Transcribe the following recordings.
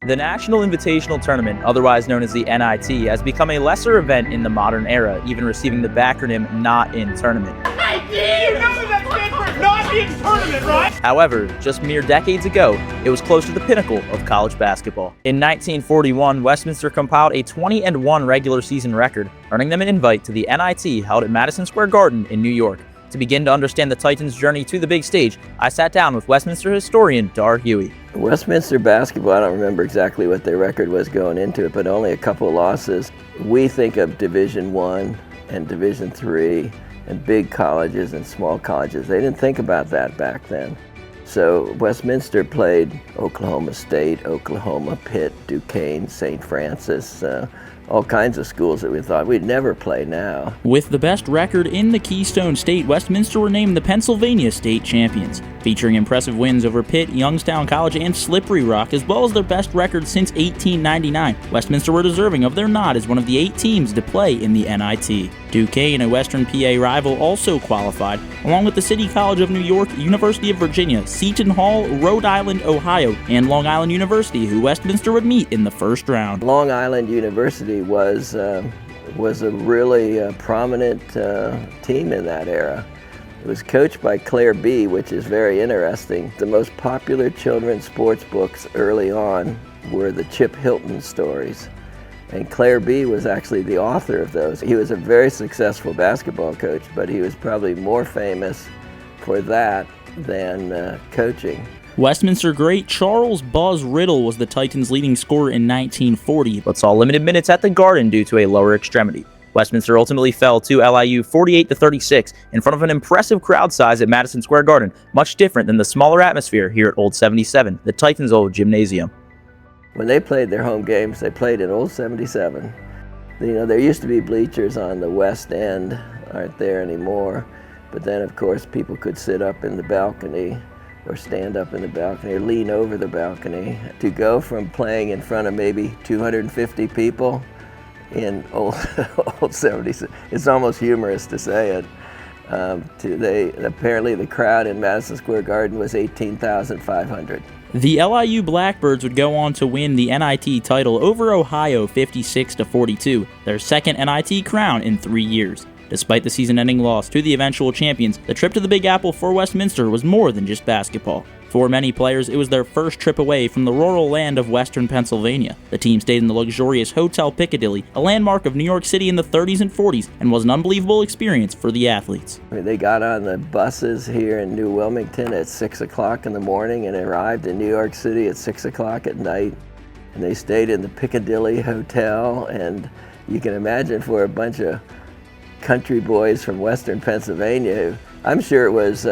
The National Invitational Tournament, otherwise known as the NIT, has become a lesser event in the modern era, even receiving the backronym Not in Tournament. NIT! You know that stands for Not in Tournament, right? However, just mere decades ago, it was close to the pinnacle of college basketball. In 1941, Westminster compiled a 20-1 regular season record, earning them an invite to the NIT held at Madison Square Garden in New York. To begin to understand the Titans' journey to the big stage, I sat down with Westminster historian Dar Huey. Westminster basketball, I don't remember exactly what their record was going into it, but only a couple of losses. We think of Division I and Division III and big colleges and small colleges. They didn't think about that back then. So Westminster played Oklahoma State, Oklahoma, Pitt, Duquesne, St. Francis, all kinds of schools that we thought we'd never play now. With the best record in the Keystone State, Westminster were named the Pennsylvania State Champions, featuring impressive wins over Pitt, Youngstown College, and Slippery Rock, as well as their best record since 1899. Westminster were deserving of their nod as one of the 8 teams to play in the NIT. Duquesne, a Western PA rival, also qualified, along with the City College of New York, University of Virginia, Seton Hall, Rhode Island, Ohio, and Long Island University, who Westminster would meet in the first round. Long Island University was a really prominent team in that era. It was coached by Claire B., which is very interesting. The most popular children's sports books early on were the Chip Hilton stories. And Claire B. was actually the author of those. He was a very successful basketball coach, but he was probably more famous for that than coaching. Westminster great Charles Buzz Riddle was the Titans' leading scorer in 1940, but saw limited minutes at the Garden due to a lower extremity. Westminster ultimately fell to LIU 48-36 in front of an impressive crowd size at Madison Square Garden, much different than the smaller atmosphere here at Old 77, the Titans' old gymnasium. When they played their home games, they played in Old 77. You know, there used to be bleachers on the west end, aren't there anymore, but then of course people could sit up in the balcony or stand up in the balcony or lean over the balcony. To go from playing in front of maybe 250 people in old 76, it's almost humorous to say it. Apparently the crowd in Madison Square Garden was 18,500. The LIU Blackbirds would go on to win the NIT title over Ohio 56-42, their second NIT crown in 3 years. Despite the season-ending loss to the eventual champions, the trip to the Big Apple for Westminster was more than just basketball. For many players, it was their first trip away from the rural land of western Pennsylvania. The team stayed in the luxurious Hotel Piccadilly, a landmark of New York City in the 30s and 40s, and was an unbelievable experience for the athletes. They got on the buses here in New Wilmington at 6 o'clock in the morning and arrived in New York City at 6 o'clock at night. And they stayed in the Piccadilly Hotel, and you can imagine for a bunch of country boys from western Pennsylvania, I'm sure it was,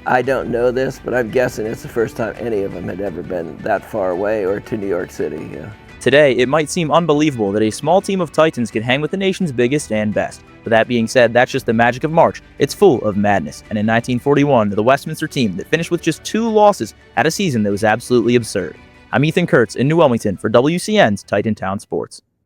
I don't know this, but I'm guessing it's the first time any of them had ever been that far away or to New York City. Yeah. Today, it might seem unbelievable that a small team of Titans could hang with the nation's biggest and best. But that being said, that's just the magic of March. It's full of madness. And in 1941, the Westminster team that finished with just 2 losses had a season that was absolutely absurd. I'm Kurtz in New Wilmington for WCN's Titan Town Sports.